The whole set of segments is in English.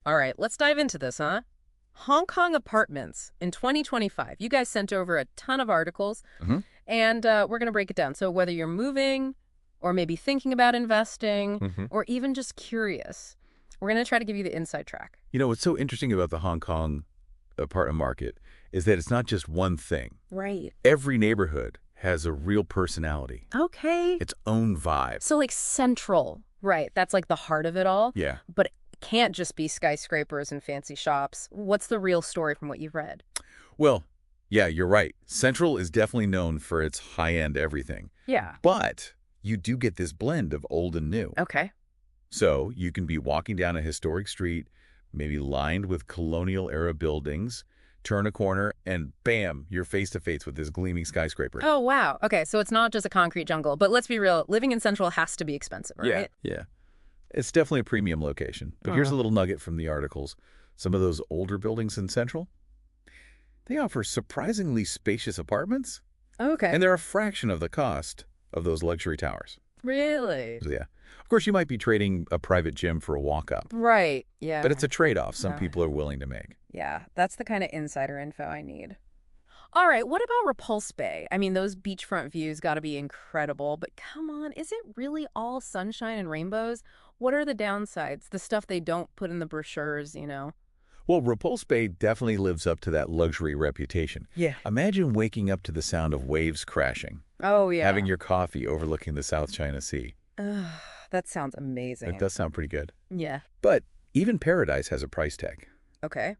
All right, let's dive into this, huh? Hong Kong apartments in 2025. You guys sent over a ton of articles, Hmm. and we're going to break it down. So whether you're moving or maybe thinking about investing Hmm. or even just curious, we're going to try to give you the inside track. What's so interesting about the Hong Kong apartment market is that it's not just one thing. Right. Every neighborhood has a real personality, Okay. its own vibe. So like central, right? That's like the heart of it all. Yeah. But it can't just be skyscrapers and fancy shops. What's the real story from what you've read? Well, yeah, you're right. Central is definitely known for its high-end everything. Yeah. But you do get this blend of old and new. Okay. So you can be walking down a historic street, maybe lined with colonial-era buildings, turn a corner, and bam, you're face-to-face with this gleaming skyscraper. Oh, wow. Okay, so it's not just a concrete jungle. But let's be real, living in Central has to be expensive, right? Yeah. It's definitely a premium location. But here's a little nugget from the articles. Some of those older buildings in Central, they offer surprisingly spacious apartments, Okay. and they're a fraction of the cost of those luxury towers. Really? So, yeah. Of course, you might be trading a private gym for a walk-up, Right. Yeah. but it's a trade-off some Uh, people are willing to make. yeah, that's the kind of insider info I need. All right, what about Repulse Bay? I mean, those beachfront views got to be incredible, but come on, is it really all sunshine and rainbows? What are the downsides? The stuff they don't put in the brochures? Well, Repulse Bay definitely lives up to that luxury reputation. Yeah. Imagine waking up to the sound of waves crashing, Oh, yeah. having your coffee overlooking the South China Sea. Ugh, that sounds That amazing. does sound pretty good. Yeah. But even Paradise has a price tag. Okay.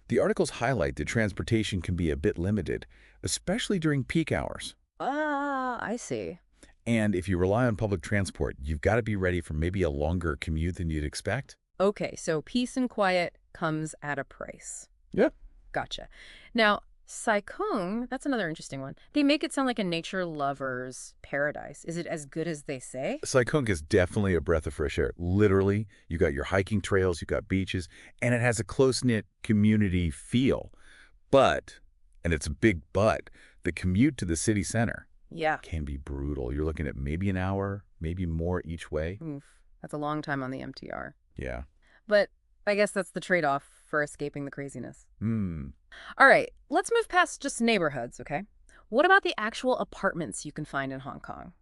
The articles highlight that transportation can be a bit limited, especially during peak hours. Ah, I see. And if you rely on public transport, you've got to be ready for maybe a longer commute than you'd expect. Okay, so peace and quiet comes at a price. Yeah. Gotcha. Now, Sai Kung, that's another interesting one. They make it sound like a nature lover's paradise. Is it as good as they say? Sai is definitely a breath of fresh air. Literally, you got your hiking trails, you got beaches, and it has a close-knit community feel. But, and it's a big but, the commute to the city center Yeah. can be brutal. You're looking at maybe an hour, maybe more each way. Oof. That's a long time on the MTR. Yeah. But I guess that's the trade-off for escaping the craziness. Hmm. All right, let's move past just neighborhoods, okay? What about the actual apartments you can find in Hong Kong?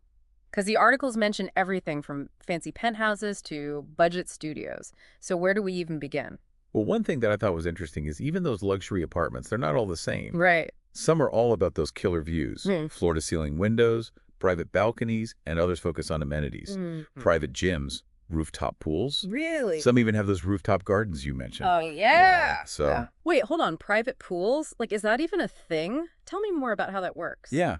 Because the articles mention everything from fancy penthouses to budget studios. So where do we even begin? Well, one thing that I thought was interesting is even those luxury apartments, they're not all the same. Right. Some are all about those killer views, floor-to-ceiling windows, private balconies, and others focus on amenities, private gyms, rooftop pools. Really? Some even have those rooftop gardens you mentioned. Oh, yeah. So, Wait, hold on. Private pools? Like, is that even a thing? Tell me more about how that works. yeah,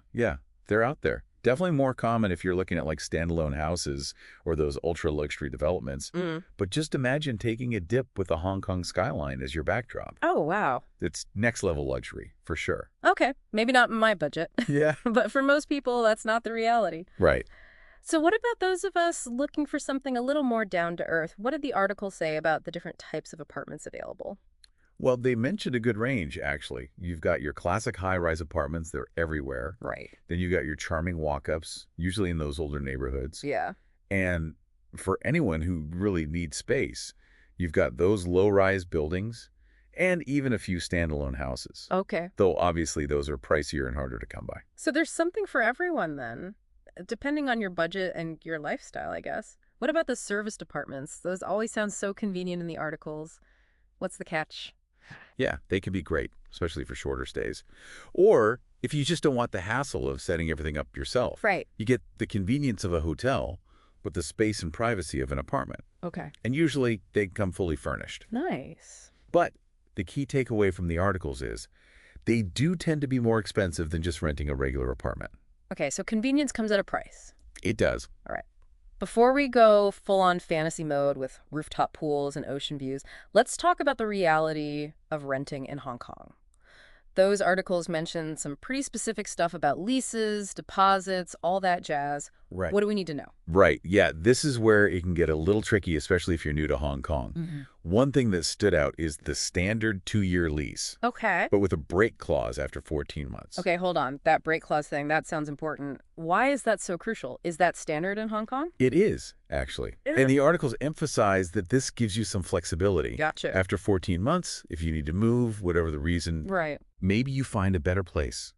they're out there. Definitely more common if you're looking at like standalone houses or those ultra-luxury developments. But just imagine taking a dip with the Hong Kong skyline as your backdrop. Oh, wow. It's next-level luxury, for sure. Okay. Maybe not in my budget. Yeah. But for most people, that's not the reality. Right. So what about those of us looking for something a little more down to earth? What did the article say about the different types of apartments available? Well, they mentioned a good range, actually. You've got your classic high-rise apartments. They're everywhere. Right. Then you got your charming walk-ups, usually in those older neighborhoods. Yeah. And for anyone who really needs space, you've got those low-rise buildings and even a few standalone houses. Okay. Though obviously those are pricier and harder to come by. So there's something for everyone then, depending on your budget and your lifestyle, I guess. What about the serviced apartments? Those always sound so convenient in the articles. What's the catch? Yeah, they can be great, especially for shorter stays. Or if you just don't want the hassle of setting everything up yourself. Right. You get the convenience of a hotel with the space and privacy of an apartment. Okay. And usually they come fully furnished. Nice. But the key takeaway from the articles is they do tend to be more expensive than just renting a regular apartment. Okay, so convenience comes at a price. It does. All right. Before we go full-on fantasy mode with rooftop pools and ocean views, let's talk about the reality of renting in Hong Kong. Those articles mention some pretty specific stuff about leases, deposits, all that jazz. Right. What do we need to know? Right. Yeah, this is where it can get a little tricky, especially if you're new to Hong Kong. Hmm. One thing that stood out is the standard 2-year lease, Okay. but with a break clause after 14 months. Okay, hold on. That break clause thing, that sounds important. Why is that so crucial? Is that standard in Hong Kong? It is, actually. Is And it? the articles emphasize that this gives you some flexibility. Gotcha. After 14 months, if you need to move, whatever the reason, Right. maybe you find a better place.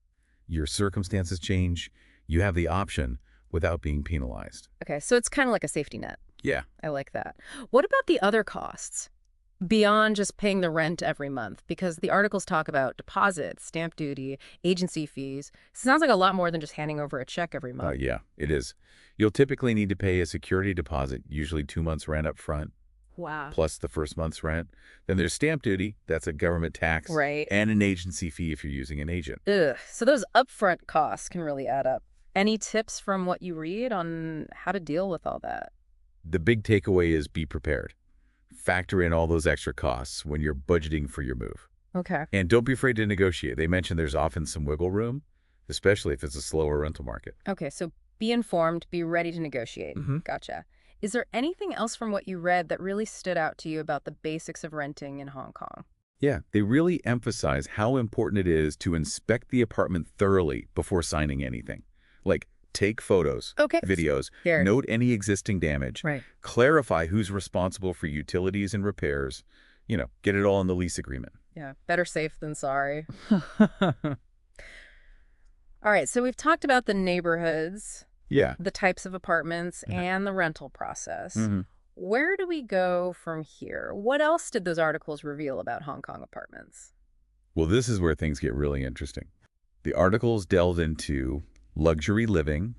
Your circumstances change. You have the option without being penalized. Okay, so it's kind of like a safety net. Yeah. I like that. What about the other costs? Beyond just paying the rent every month, because the articles talk about deposits, stamp duty, agency fees. Sounds like a lot more than just handing over a check every month. Yeah, it is. You'll typically need to pay a security deposit, usually 2 months rent up front, Wow. plus the first month's rent. Then there's stamp duty, that's a government tax, Right. and an agency fee if you're using an agent. Ugh. So those upfront costs can really add up. Any tips from what you read on how to deal with all that? The big takeaway is be prepared. Factor in all those extra costs when you're budgeting for your move. Okay. And don't be afraid to negotiate. They mention there's often some wiggle room, especially if it's a slower rental market. Okay, so be informed, be ready to negotiate. Hmm. Gotcha. Is there anything else from what you read that really stood out to you about the basics of renting in Hong Kong? Yeah, they really emphasize how important it is to inspect the apartment thoroughly before signing anything. Like, take photos, Okay. videos, Here. note any existing damage, Right. clarify who's responsible for utilities and repairs, get it all in the lease agreement. Yeah, better safe than sorry. All right, so we've talked about the neighborhoods, Yeah. the types of apartments, Mhm. and the rental process. Hmm. Where do we go from here? What else did those articles reveal about Hong Kong apartments? Well, this is where things get really interesting. The articles delve into luxury living,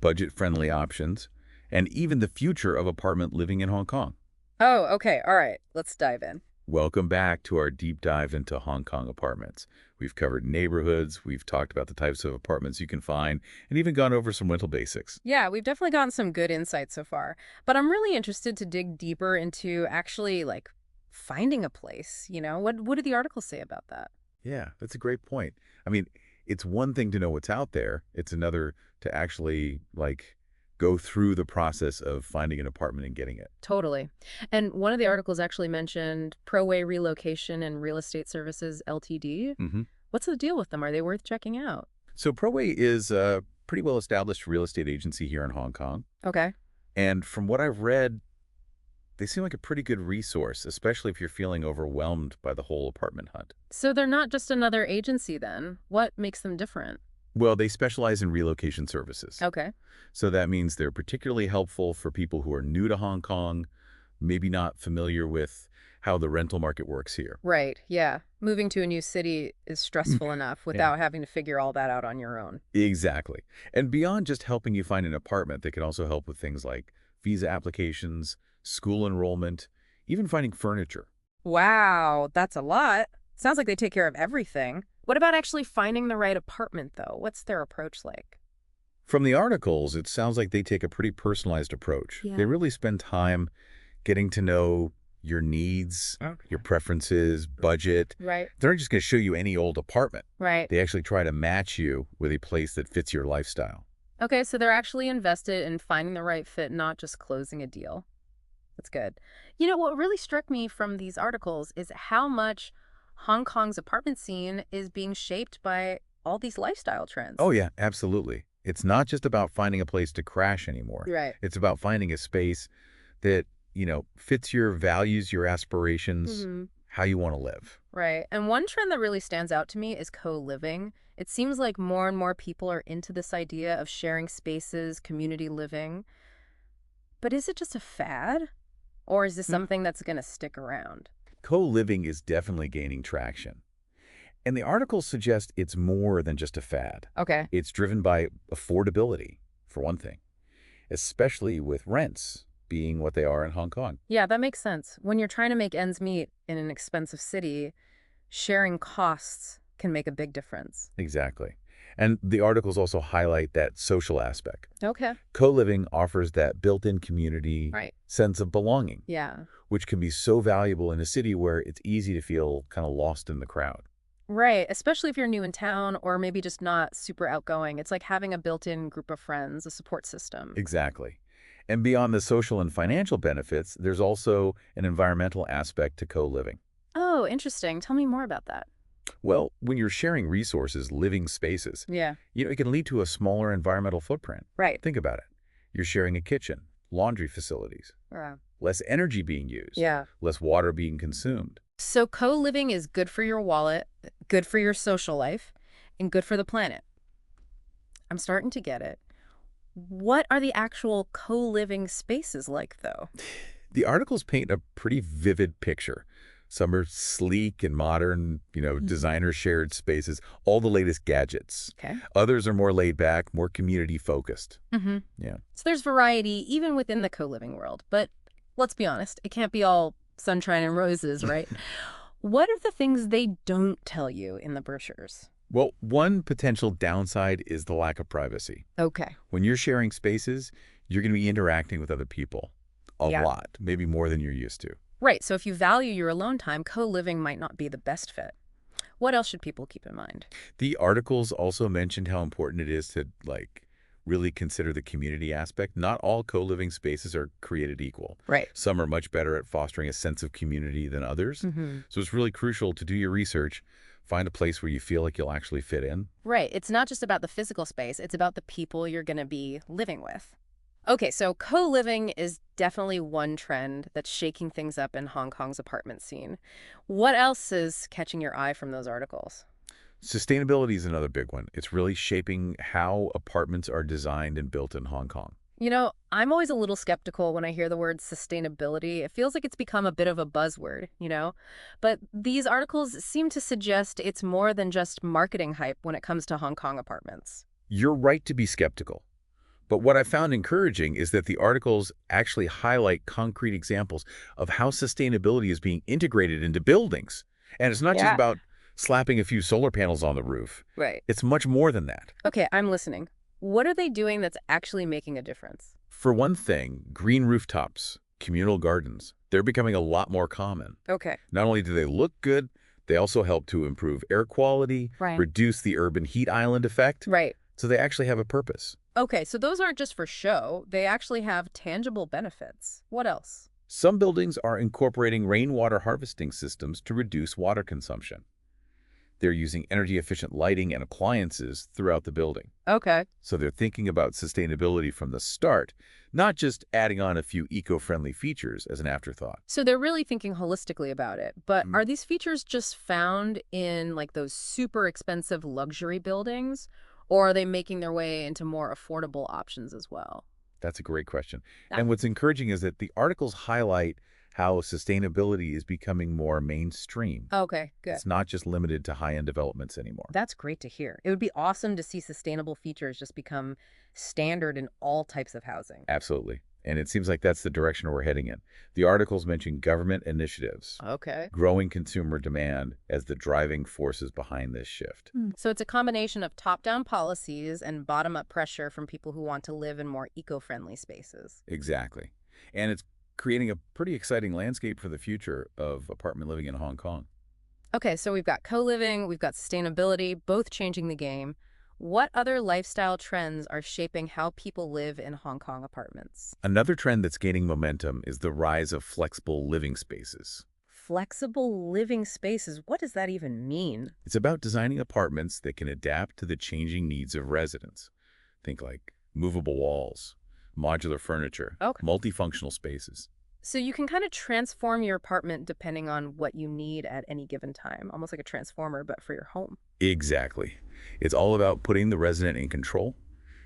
budget-friendly options, and even the future of apartment living in Hong Kong. Oh, okay. All right, let's dive in. Welcome back to our deep dive into Hong Kong apartments. We've covered neighborhoods, we've talked about the types of apartments you can find, and even gone over some rental basics. Yeah, we've definitely gotten some good insights so far, but I'm really interested to dig deeper into actually finding a place. What did the articles say about that? Yeah, that's a great point. I mean, it's one thing to know what's out there. It's another to actually go through the process of finding an apartment and getting it. Totally. And one of the articles actually mentioned Proway Relocation and Real Estate Services Ltd. Hmm. What's the deal with them? Are they worth checking out? So Proway is a pretty well-established real estate agency here in Hong Kong. Okay. And from what I've read, they seem like a pretty good resource, especially if you're feeling overwhelmed by the whole apartment hunt. So they're not just another agency then. What makes them different? Well, they specialize in relocation services. Okay. So that means they're particularly helpful for people who are new to Hong Kong, maybe not familiar with how the rental market works here. Right. Yeah. Moving to a new city is stressful enough without having to figure all that out on your own. Exactly. And beyond just helping you find an apartment, they can also help with things like visa applications, school enrollment, even finding furniture. Wow, that's a lot. Sounds like they take care of everything. What about actually finding the right apartment, though? What's their approach like? From the articles, it sounds like they take a pretty personalized approach. Yeah. They really spend time getting to know your needs, Okay. your preferences, budget. Right. They're not just going to show you any old apartment. Right. They actually try to match you with a place that fits your lifestyle. Okay, so they're actually invested in finding the right fit, not just closing a deal. That's good. What really struck me from these articles is how much Hong Kong's apartment scene is being shaped by all these lifestyle trends. Oh, yeah, absolutely. It's not just about finding a place to crash anymore. Right. It's about finding a space that, fits your values, your aspirations, Hmm. how you want to live. Right. And one trend that really stands out to me is co-living. It seems like more and more people are into this idea of sharing spaces, community living. But is it just a fad? Or is this something that's going to stick around? Co-living is definitely gaining traction. And the articles suggest it's more than just a fad. Okay. It's driven by affordability, for one thing, especially with rents being what they are in Hong Kong. Yeah, that makes sense. When you're trying to make ends meet in an expensive city, sharing costs can make a big difference. Exactly. And the articles also highlight that social aspect. Okay. Co-living offers that built-in community Right. sense of belonging, Yeah. which can be so valuable in a city where it's easy to feel kind of lost in the crowd. Right, especially if you're new in town or maybe just not super outgoing. It's like having a built-in group of friends, a support system. Exactly. And beyond the social and financial benefits, there's also an environmental aspect to co-living. Oh, interesting. Tell me more about that. Well, when you're sharing resources, living spaces, Yeah. it can lead to a smaller environmental footprint. Right. Think about it. You're sharing a kitchen, laundry facilities, Yeah. less energy being used, Yeah. less water being consumed. So co-living is good for your wallet, good for your social life, and good for the planet. I'm starting to get it. What are the actual co-living spaces like, though? The articles paint a pretty vivid picture. Some are sleek and modern, Mhm. designer shared spaces, all the latest gadgets. Okay. Others are more laid back, more community focused. Mm-hmm. Yeah. So there's variety even within the co-living world. But let's be honest, it can't be all sunshine and roses, right? What are the things they don't tell you in the brochures? Well, one potential downside is the lack of privacy. Okay. When you're sharing spaces, you're going to be interacting with other people a Yeah. lot, maybe more than you're used to. Right. So if you value your alone time, co-living might not be the best fit. What else should people keep in mind? The articles also mentioned how important it is to, really consider the community aspect. Not all co-living spaces are created equal. Right. Some are much better at fostering a sense of community than others. Mm-hmm. So it's really crucial to do your research, find a place where you feel like you'll actually fit in. Right. It's not just about the physical space, it's about the people you're going to be living with. Okay, so co-living is definitely one trend that's shaking things up in Hong Kong's apartment scene. What else is catching your eye from those articles? Sustainability is another big one. It's really shaping how apartments are designed and built in Hong Kong. I'm always a little skeptical when I hear the word sustainability. It feels like it's become a bit of a buzzword. But these articles seem to suggest it's more than just marketing hype when it comes to Hong Kong apartments. You're right to be skeptical. But what I found encouraging is that the articles actually highlight concrete examples of how sustainability is being integrated into buildings. And it's not just Yeah. about slapping a few solar panels on the roof. Right. It's much more than that. Okay, I'm listening. What are they doing that's actually making a difference? For one thing, green rooftops, communal gardens, they're becoming a lot more common. Okay. Not only do they look good, they also help to improve air quality, Right. reduce the urban heat island effect, Right. so they actually have a purpose. Okay, so those aren't just for show. They actually have tangible benefits. What else? Some buildings are incorporating rainwater harvesting systems to reduce water consumption. They're using energy-efficient lighting and appliances throughout the building. Okay. So they're thinking about sustainability from the start, not just adding on a few eco-friendly features as an afterthought. So they're really thinking holistically about it. But Mm, are these features just found in like those super expensive luxury buildings, or are they making their way into more affordable options as well? That's a great question. Ah, And what's encouraging is that the articles highlight how sustainability is becoming more mainstream. okay, good. It's not just limited to high-end developments anymore. That's great to hear. It would be awesome to see sustainable features just become standard in all types of housing. Absolutely. And it seems like that's the direction we're heading in. The articles mention government initiatives, Okay. growing consumer demand as the driving forces behind this shift. So it's a combination of top-down policies and bottom-up pressure from people who want to live in more eco-friendly spaces. Exactly. And it's creating a pretty exciting landscape for the future of apartment living in Hong Kong. Okay, so we've got co-living, we've got sustainability, both changing the game. What other lifestyle trends are shaping how people live in Hong Kong apartments? Another trend that's gaining momentum is the rise of flexible living spaces. Flexible living spaces, what does that even mean? It's about designing apartments that can adapt to the changing needs of residents. Think like movable walls, modular furniture, Okay. multifunctional spaces. So you can kind of transform your apartment depending on what you need at any given time, almost like a transformer, but for your home. Exactly. It's all about putting the resident in control,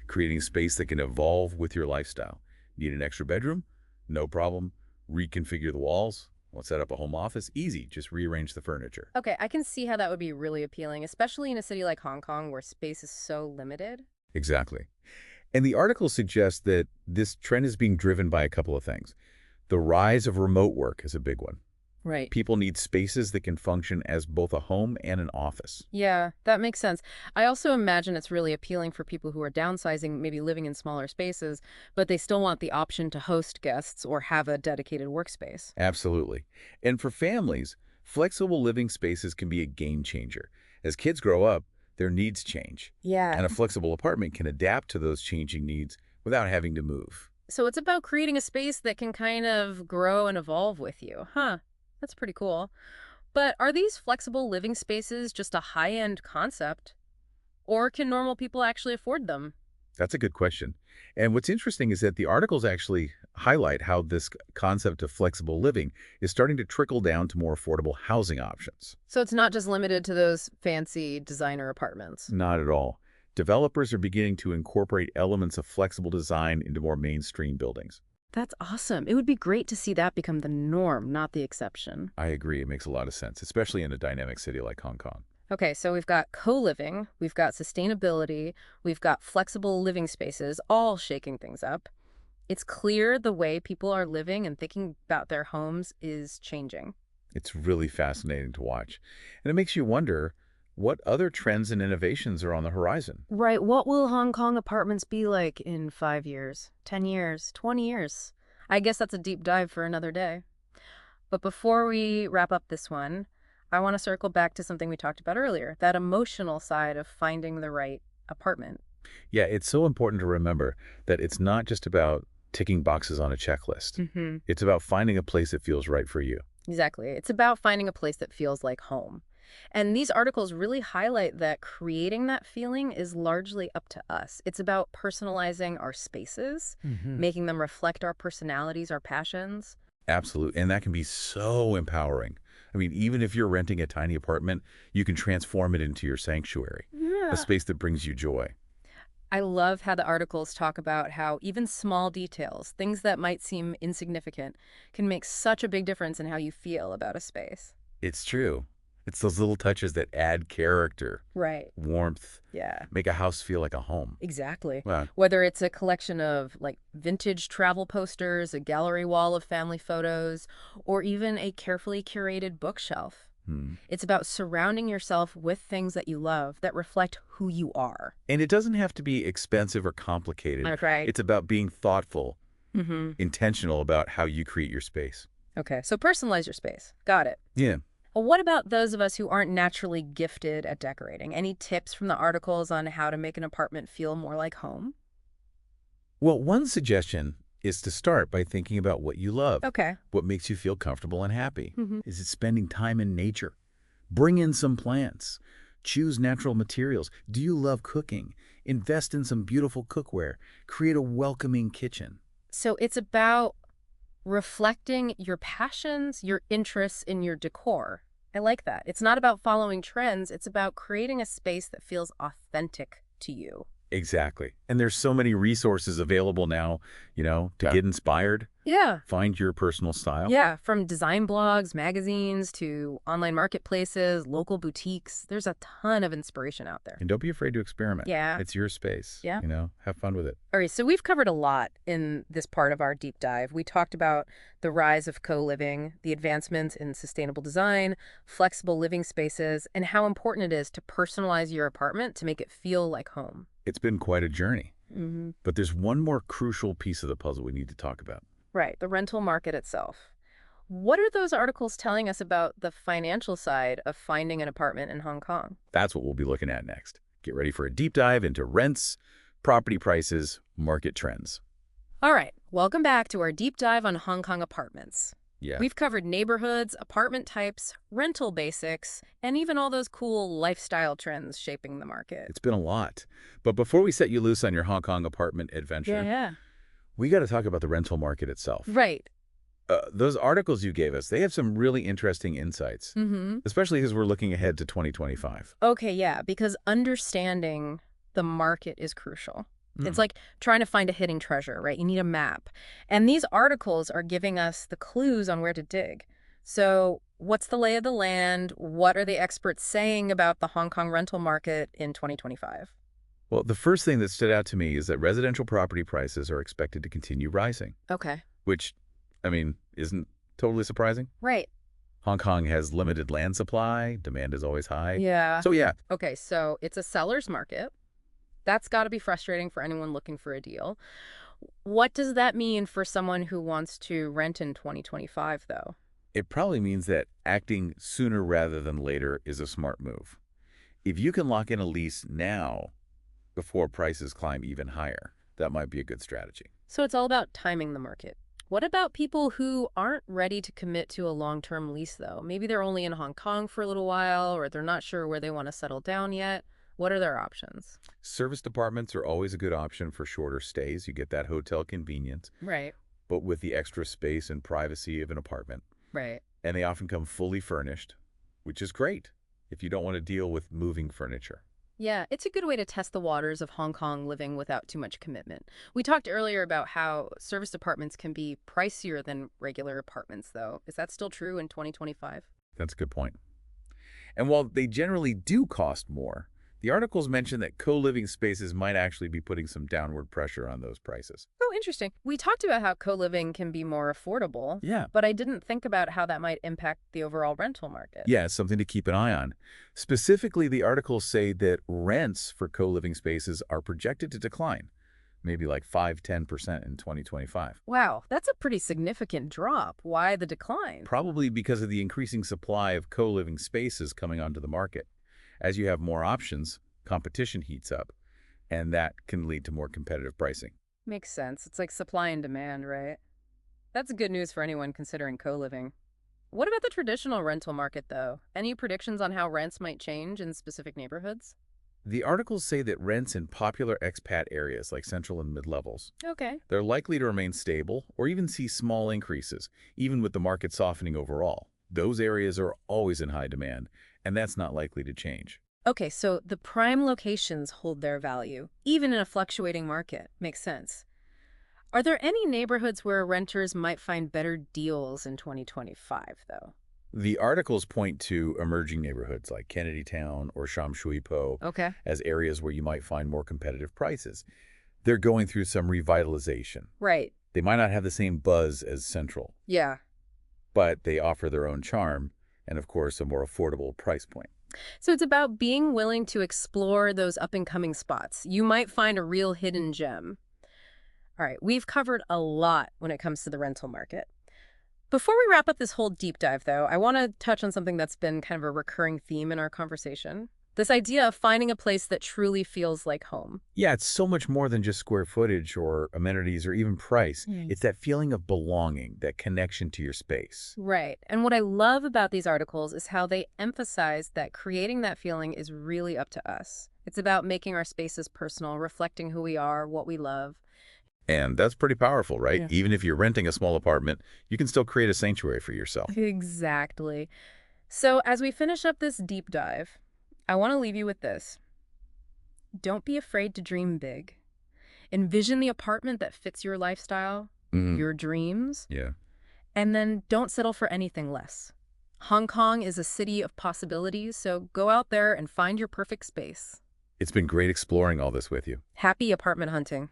creating space that can evolve with your lifestyle. Need an extra bedroom? No problem. Reconfigure the walls. Want to set up a home office? Easy. Just rearrange the furniture. Okay, I can see how that would be really appealing, especially in a city like Hong Kong where space is so limited. Exactly. And the article suggests that this trend is being driven by a couple of things. The rise of remote work is a big one. Right. People need spaces that can function as both a home and an office. Yeah, that makes sense. I also imagine it's really appealing for people who are downsizing, maybe living in smaller spaces, but they still want the option to host guests or have a dedicated workspace. Absolutely. And for families, flexible living spaces can be a game changer, As kids grow up, their needs change, Yeah. and a flexible apartment can adapt to those changing needs without having to move. So it's about creating a space that can kind of grow and evolve with you. Huh. That's pretty cool. But are these flexible living spaces just a high-end concept? Or can normal people actually afford them? That's a good question. And what's interesting is that the articles actually highlight how this concept of flexible living is starting to trickle down to more affordable housing options. So it's not just limited to those fancy designer apartments. Not at all. Developers are beginning to incorporate elements of flexible design into more mainstream buildings. That's awesome. It would be great to see that become the norm, not the exception. I agree. It makes a lot of sense, especially in a dynamic city like Hong Kong. Okay, so we've got co-living, we've got sustainability, we've got flexible living spaces, all shaking things up. It's clear the way people are living and thinking about their homes is changing. It's really fascinating to watch. And it makes you wonder what other trends and innovations are on the horizon. Right, what will Hong Kong apartments be like in 5 years, 10 years, 20 years? I guess that's a deep dive for another day. But before we wrap up this one, I want to circle back to something we talked about earlier, that emotional side of finding the right apartment. Yeah, it's so important to remember that it's not just about ticking boxes on a checklist. Mm-hmm. It's about finding a place that feels right for you. Exactly. It's about finding a place that feels like home. And these articles really highlight that creating that feeling is largely up to us. It's about personalizing our spaces, making them reflect our personalities, our passions. Absolutely. And that can be so empowering. I mean, even if you're renting a tiny apartment, you can transform it into your sanctuary, a Yeah. space that brings you joy. I love how the articles talk about how even small details, things that might seem insignificant, can make such a big difference in how you feel about a space. It's true. It's those little touches that add character, Right. warmth, Yeah. make a house feel like a home. Exactly. Well, Whether it's a collection of like vintage travel posters, a gallery wall of family photos, or even a carefully curated bookshelf. hmm. It's about surrounding yourself with things that you love that reflect who you are. And it doesn't have to be expensive or complicated. Okay. It's about being thoughtful, Mm-hmm. intentional about how you create your space. Okay, so personalize your space. Got it. Yeah. Well, what about those of us who aren't naturally gifted at decorating? Any tips from the articles on how to make an apartment feel more like home? Well, one suggestion is to start by thinking about what you love, Okay. what makes you feel comfortable and happy. Mm-hmm. Is it spending time in nature? Bring in some plants. Choose natural materials. Do you love cooking? Invest in some beautiful cookware. Create a welcoming kitchen. So it's about reflecting your passions, your interests in your decor. I like that. It's not about following trends. It's about creating a space that feels authentic to you. Exactly. And there's so many resources available now, to get inspired, Yeah. find your personal style. Yeah, from design blogs, magazines, to online marketplaces, local boutiques. There's a ton of inspiration out there. And don't be afraid to experiment. Yeah. It's your space. Yeah. Have fun with it. All right, so we've covered a lot in this part of our deep dive. We talked about the rise of co-living, the advancements in sustainable design, flexible living spaces, and how important it is to personalize your apartment to make it feel like home. It's been quite a journey. Mm-hmm. But there's one more crucial piece of the puzzle we need to talk about. Right, the rental market itself. What are those articles telling us about the financial side of finding an apartment in Hong Kong? That's what we'll be looking at next. Get ready for a deep dive into rents, property prices, market trends. All right, welcome back to our deep dive on Hong Kong apartments. Yeah. We've covered neighborhoods, apartment types, rental basics, and even all those cool lifestyle trends shaping the market. It's been a lot. But before we set you loose on your Hong Kong apartment adventure, Yeah. we got to talk about the rental market itself. Right. Those articles you gave us, they have some really interesting insights, Mm-hmm. especially as we're looking ahead to 2025. Okay, yeah, because understanding the market is crucial. It's Mm. like trying to find a hidden treasure, right? You need a map. And these articles are giving us the clues on where to dig. So, what's the lay of the land? What are the experts saying about the Hong Kong rental market in 2025? Well, the first thing that stood out to me is that residential property prices are expected to continue rising, Okay. which, isn't totally surprising. Right. Hong Kong has limited land supply, demand is always high. Yeah. So yeah, Okay, so it's a seller's market. That's got to be frustrating for anyone looking for a deal. What does that mean for someone who wants to rent in 2025, though? it probably means that acting sooner rather than later is a smart move. If you can lock in a lease now before prices climb even higher, that might be a good strategy. So it's all about timing the market. What about people who aren't ready to commit to a long-term lease, though? Maybe they're only in Hong Kong for a little while, or they're not sure where they want to settle down yet. What are their options? Service apartments are always a good option for shorter stays. You get that hotel convenience, Right, but with the extra space and privacy of an apartment. right. And they often come fully furnished, which is great if you don't want to deal with moving furniture. Yeah, it's a good way to test the waters of Hong Kong living without too much commitment. We talked earlier about how service apartments can be pricier than regular apartments, though. Is that still true in 2025? That's a good point. And while they generally do cost more, the articles mention that co-living spaces might actually be putting some downward pressure on those prices. Oh, interesting. We talked about how co-living can be more affordable, Yeah. but I didn't think about how that might impact the overall rental market. Yeah, it's something to keep an eye on. Specifically, the articles say that rents for co-living spaces are projected to decline, maybe like 5–10% in 2025. Wow, that's a pretty significant drop. Why the decline? Probably because of the increasing supply of co-living spaces coming onto the market. As you have more options, competition heats up, and that can lead to more competitive pricing. Makes sense. It's like supply and demand, right? That's good news for anyone considering co-living. What about the traditional rental market, though? Any predictions on how rents might change in specific neighborhoods? The articles say that rents in popular expat areas like central and mid-levels, Okay. they're likely to remain stable or even see small increases, even with the market softening overall. Those areas are always in high demand, and that's not likely to change. Okay, so the prime locations hold their value, even in a fluctuating market. Makes sense. Are there any neighborhoods where renters might find better deals in 2025, though? The articles point to emerging neighborhoods like Kennedy Town or Sham Shui Po Okay. as areas where you might find more competitive prices. They're going through some revitalization. Right. They might not have the same buzz as Central, Yeah. but they offer their own charm and, of course, a more affordable price point. So it's about being willing to explore those up-and-coming spots. You might find a real hidden gem. All right, we've covered a lot when it comes to the rental market. Before we wrap up this whole deep dive, though, I want to touch on something that's been kind of a recurring theme in our conversation. This idea of finding a place that truly feels like home. Yeah, it's so much more than just square footage or amenities or even price. It's that feeling of belonging, that connection to your space. Right. And what I love about these articles is how they emphasize that creating that feeling is really up to us. It's about making our spaces personal, reflecting who we are, what we love. And that's pretty powerful, right? Yeah. Even if you're renting a small apartment, you can still create a sanctuary for yourself. Exactly. So as we finish up this deep dive, I want to leave you with this. Don't be afraid to dream big. Envision the apartment that fits your lifestyle, your dreams, Yeah. and then don't settle for anything less. Hong Kong is a city of possibilities, so go out there and find your perfect space. It's been great exploring all this with you. Happy apartment hunting.